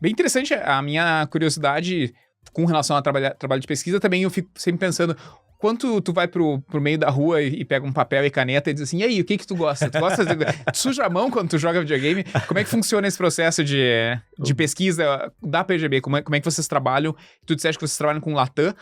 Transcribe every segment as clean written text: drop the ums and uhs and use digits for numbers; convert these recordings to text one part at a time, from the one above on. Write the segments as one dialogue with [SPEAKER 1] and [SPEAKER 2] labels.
[SPEAKER 1] Bem interessante a minha curiosidade com relação a trabalho de pesquisa também. Eu fico sempre pensando, quanto tu vai pro meio da rua e pega um papel e caneta e diz assim, e aí, o que tu gosta? Tu gosta de... Tu suja a mão quando tu joga videogame? Como é que funciona esse processo de pesquisa da PGB? Como é que vocês trabalham? Tu disseste que vocês trabalham com Latam.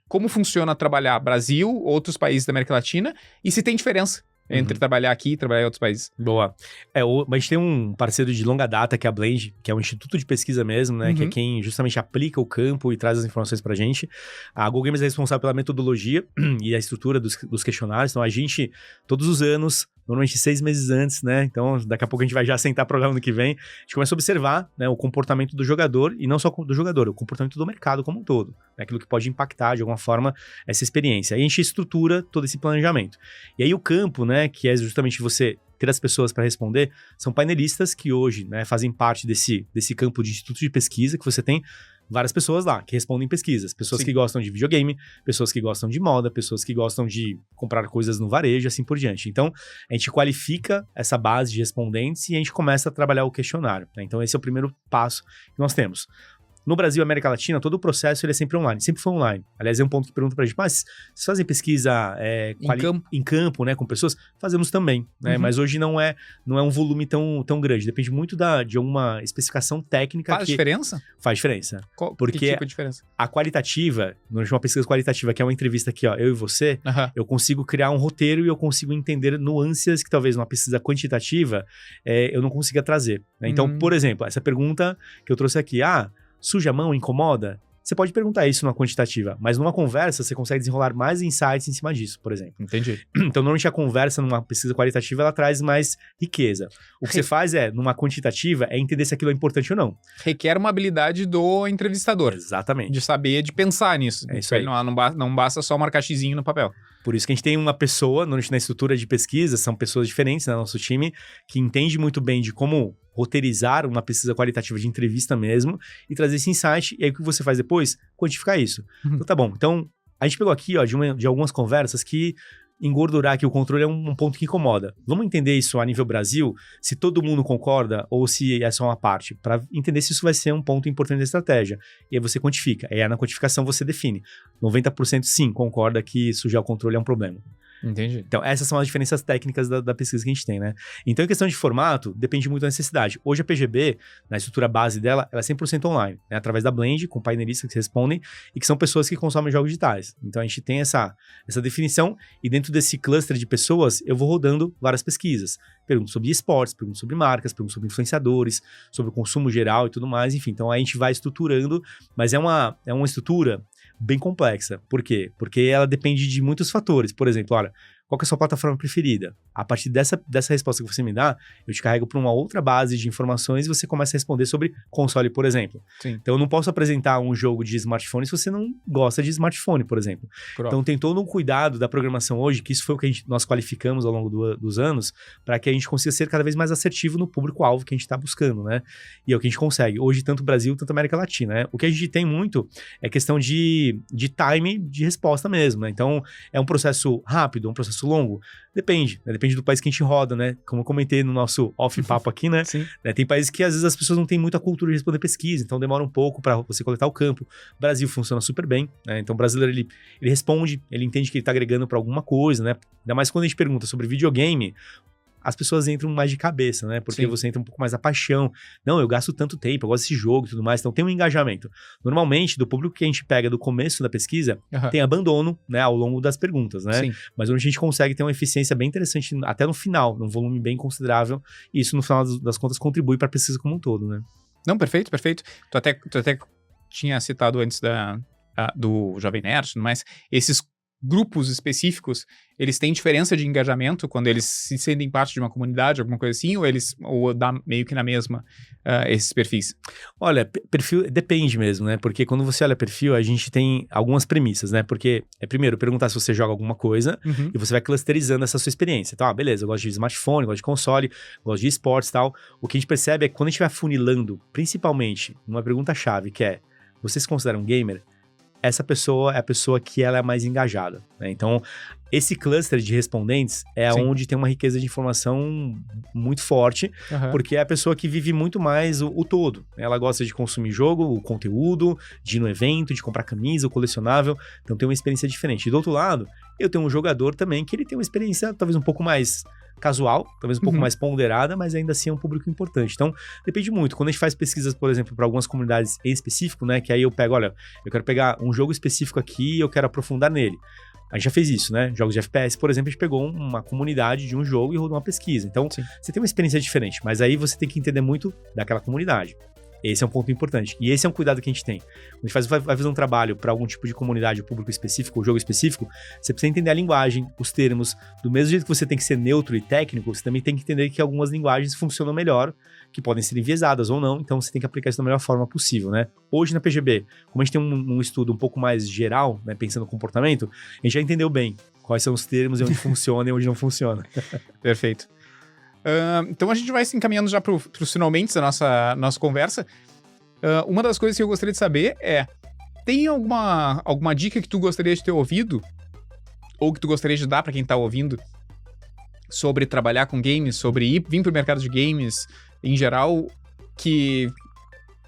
[SPEAKER 1] Como funciona trabalhar Brasil, outros países da América Latina? E se tem diferença entre trabalhar aqui e trabalhar em outros países?
[SPEAKER 2] Boa. A gente tem um parceiro de longa data, que é a Blend, que é um instituto de pesquisa mesmo, né? Que é quem justamente aplica o campo e traz as informações pra gente. A Go Games é responsável pela metodologia e a estrutura dos questionários. Então, a gente, todos os anos, normalmente 6 meses antes, né? Então, daqui a pouco a gente vai já sentar programa ano que vem. A gente começa a observar, né, o comportamento do jogador, e não só do jogador, o comportamento do mercado como um todo. Né, aquilo que pode impactar, de alguma forma, essa experiência. Aí a gente estrutura todo esse planejamento. E aí o campo, né, que é justamente você ter as pessoas para responder, são painelistas que hoje, né, fazem parte desse campo de instituto de pesquisa que você tem várias pessoas lá que respondem pesquisas. Pessoas que gostam de videogame, pessoas que gostam de moda, pessoas que gostam de comprar coisas no varejo, assim por diante. Então, a gente qualifica essa base de respondentes e a gente começa a trabalhar o questionário. Né? Então, esse é o primeiro passo que nós temos. No Brasil e América Latina, todo o processo ele é sempre online, sempre foi online. Aliás, é um ponto que pergunta pra gente, mas vocês fazem pesquisa em campo, né, com pessoas? Fazemos também, né? Mas hoje não é um volume tão grande. Depende muito de uma especificação técnica.
[SPEAKER 1] Faz diferença?
[SPEAKER 2] Faz diferença.
[SPEAKER 1] Porque que tipo de diferença?
[SPEAKER 2] A qualitativa, normalmente uma pesquisa qualitativa, que é uma entrevista aqui, ó, eu e você, eu consigo criar um roteiro e eu consigo entender nuances que talvez numa pesquisa quantitativa eu não consiga trazer. Né? Então, por exemplo, essa pergunta que eu trouxe aqui, suja a mão, incomoda? Você pode perguntar isso numa quantitativa, mas numa conversa você consegue desenrolar mais insights em cima disso, por exemplo.
[SPEAKER 1] Entendi.
[SPEAKER 2] Então, normalmente a conversa numa pesquisa qualitativa, ela traz mais riqueza. O que você faz numa quantitativa, é entender se aquilo é importante ou não.
[SPEAKER 1] Requer uma habilidade do entrevistador.
[SPEAKER 2] Exatamente.
[SPEAKER 1] De saber, de pensar nisso.
[SPEAKER 2] É isso aí.
[SPEAKER 1] Não basta só marcar xizinho no papel.
[SPEAKER 2] Por isso que a gente tem uma pessoa, na estrutura de pesquisa, são pessoas diferentes, né, no nosso time, que entende muito bem de como roteirizar uma pesquisa qualitativa de entrevista mesmo e trazer esse insight. E aí o que você faz depois? Quantificar isso. Então tá bom. Então, a gente pegou aqui, ó, de algumas conversas que engordurar aqui o controle é um ponto que incomoda. Vamos entender isso a nível Brasil, se todo mundo concorda ou se é só uma parte, para entender se isso vai ser um ponto importante da estratégia. E aí você quantifica. E aí na quantificação você define. 90% sim, concorda que sujar o controle é um problema.
[SPEAKER 1] Entendi.
[SPEAKER 2] Então, essas são as diferenças técnicas da pesquisa que a gente tem, né? Então, em questão de formato, depende muito da necessidade. Hoje, a PGB, na estrutura base dela, ela é 100% online, né? Através da Blend, com painelistas que respondem e que são pessoas que consomem jogos digitais. Então, a gente tem essa definição e dentro desse cluster de pessoas, eu vou rodando várias pesquisas. Pergunto sobre esportes, pergunto sobre marcas, pergunto sobre influenciadores, sobre o consumo geral e tudo mais, enfim. Então, a gente vai estruturando, mas é uma estrutura bem complexa. Por quê? Porque ela depende de muitos fatores. Por exemplo, olha, qual que é a sua plataforma preferida? A partir dessa resposta que você me dá, eu te carrego para uma outra base de informações e você começa a responder sobre console, por exemplo.
[SPEAKER 1] Sim.
[SPEAKER 2] Então, eu não posso apresentar um jogo de smartphone se você não gosta de smartphone, por exemplo. Então, tem todo um cuidado da programação hoje, que isso foi o que nós qualificamos ao longo dos anos, para que a gente consiga ser cada vez mais assertivo no público-alvo que a gente está buscando, né? E é o que a gente consegue. Hoje, tanto o Brasil, tanto a América Latina, né? O que a gente tem muito é questão de time de resposta mesmo, né? Então, é um processo rápido, um processo longo? Depende, né? Depende do país que a gente roda, né? Como eu comentei no nosso off-papo aqui, né?
[SPEAKER 1] Sim.
[SPEAKER 2] Tem países que às vezes as pessoas não têm muita cultura de responder pesquisa, então demora um pouco para você coletar o campo. O Brasil funciona super bem, né? Então o brasileiro, ele responde, ele entende que ele tá agregando para alguma coisa, né? Ainda mais quando a gente pergunta sobre videogame, as pessoas entram mais de cabeça, né? Porque você entra um pouco mais a paixão. Não, eu gasto tanto tempo, eu gosto desse jogo e tudo mais. Então tem um engajamento. Normalmente, do público que a gente pega do começo da pesquisa, tem abandono, né? Ao longo das perguntas, né?
[SPEAKER 1] Sim.
[SPEAKER 2] Mas onde a gente consegue ter uma eficiência bem interessante até no final, num volume bem considerável. E isso, no final das contas, contribui para a pesquisa como um todo, né?
[SPEAKER 1] Não, perfeito, perfeito. Tu até tinha citado antes do Jovem Nerd e tudo mais. Esses grupos específicos, eles têm diferença de engajamento quando eles se sentem parte de uma comunidade, alguma coisa assim, ou dá meio que na mesma esses perfis?
[SPEAKER 2] Olha, perfil depende mesmo, né? Porque quando você olha perfil, a gente tem algumas premissas, né? Porque primeiro, perguntar se você joga alguma coisa e você vai clusterizando essa sua experiência. Então, beleza, eu gosto de smartphone, gosto de console, gosto de esportes e tal. O que a gente percebe é que quando a gente vai funilando, principalmente numa pergunta-chave, que é, você se considera um gamer? essa pessoa é a pessoa que ela é mais engajada, né? Então, esse cluster de respondentes é onde tem uma riqueza de informação muito forte, porque é a pessoa que vive muito mais o todo. Ela gosta de consumir jogo, o conteúdo, de ir no evento, de comprar camisa, o colecionável, então tem uma experiência diferente. E do outro lado, eu tenho um jogador também que ele tem uma experiência talvez um pouco mais casual, talvez um pouco mais ponderada, mas ainda assim é um público importante. Então, depende muito. Quando a gente faz pesquisas, por exemplo, para algumas comunidades em específico, né, que aí eu pego, olha, eu quero pegar um jogo específico aqui e eu quero aprofundar nele. A gente já fez isso, né? Jogos de FPS, por exemplo, a gente pegou uma comunidade de um jogo e rodou uma pesquisa. Então, você tem uma experiência diferente, mas aí você tem que entender muito daquela comunidade. Esse é um ponto importante. E esse é um cuidado que a gente tem. Quando a gente vai fazer um trabalho para algum tipo de comunidade, público específico, ou jogo específico, você precisa entender a linguagem, os termos. Do mesmo jeito que você tem que ser neutro e técnico, você também tem que entender que algumas linguagens funcionam melhor, que podem ser enviesadas ou não, então você tem que aplicar isso da melhor forma possível, né? Hoje na PGB, como a gente tem um estudo um pouco mais geral, né, pensando no comportamento, a gente já entendeu bem quais são os termos e onde funciona e onde não funciona.
[SPEAKER 1] Perfeito. Então a gente vai se encaminhando já para os finalmente da nossa conversa. Uma das coisas que eu gostaria de saber é, tem alguma dica que tu gostaria de ter ouvido, ou que tu gostaria de dar para quem tá ouvindo, sobre trabalhar com games, sobre vir pro mercado de games em geral, que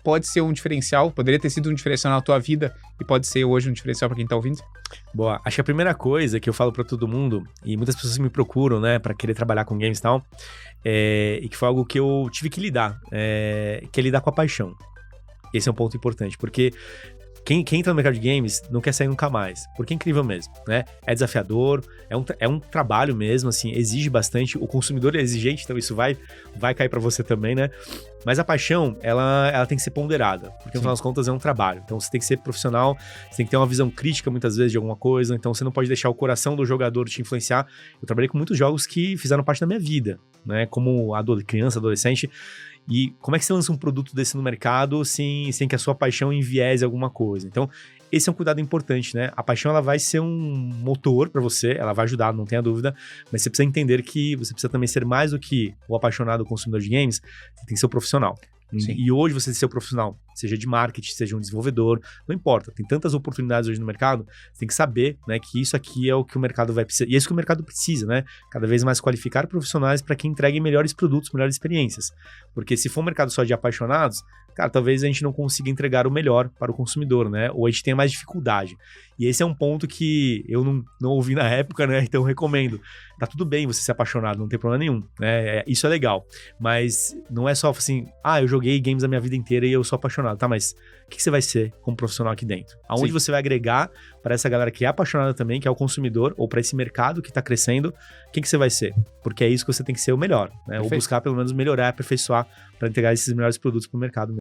[SPEAKER 1] pode ser um diferencial, poderia ter sido um diferencial na tua vida e pode ser hoje um diferencial para quem tá ouvindo?
[SPEAKER 2] Boa, acho que a primeira coisa que eu falo pra todo mundo, e muitas pessoas me procuram, né, pra querer trabalhar com games e tal, e que foi algo que eu tive que lidar, que é lidar com a paixão. Esse é um ponto importante, porque quem entra no mercado de games não quer sair nunca mais, porque é incrível mesmo, né? É desafiador, é um trabalho mesmo, assim, exige bastante, o consumidor é exigente, então isso vai cair pra você também, né? Mas a paixão, ela tem que ser ponderada, porque no final das contas é um trabalho, então você tem que ser profissional, você tem que ter uma visão crítica muitas vezes de alguma coisa, então você não pode deixar o coração do jogador te influenciar. Eu trabalhei com muitos jogos que fizeram parte da minha vida, né? Como criança, adolescente. E como é que você lança um produto desse no mercado sem que a sua paixão enviese alguma coisa? Então, esse é um cuidado importante, né? A paixão, ela vai ser um motor para você, ela vai ajudar, não tenha dúvida, mas você precisa entender que você precisa também ser mais do que o apaixonado consumidor de games, você tem que ser o profissional. Sim. E hoje você ser o profissional, seja de marketing, seja um desenvolvedor, não importa, tem tantas oportunidades hoje no mercado, você tem que saber, né, que isso aqui é o que o mercado vai precisar, e é isso que o mercado precisa, né, cada vez mais qualificar profissionais para que entreguem melhores produtos, melhores experiências, porque se for um mercado só de apaixonados, cara, talvez a gente não consiga entregar o melhor para o consumidor, né, ou a gente tenha mais dificuldade, e esse é um ponto que eu não ouvi na época, né, então eu recomendo, tá tudo bem você ser apaixonado, não tem problema nenhum, né, isso é legal, mas não é só assim, eu joguei games a minha vida inteira e eu sou apaixonado, tá, mas o que você vai ser como profissional aqui dentro? Aonde você vai agregar para essa galera que é apaixonada também, que é o consumidor, ou para esse mercado que tá crescendo, quem que você vai ser? Porque é isso que você tem que ser o melhor, né, ou buscar pelo menos melhorar, aperfeiçoar para entregar esses melhores produtos pro mercado.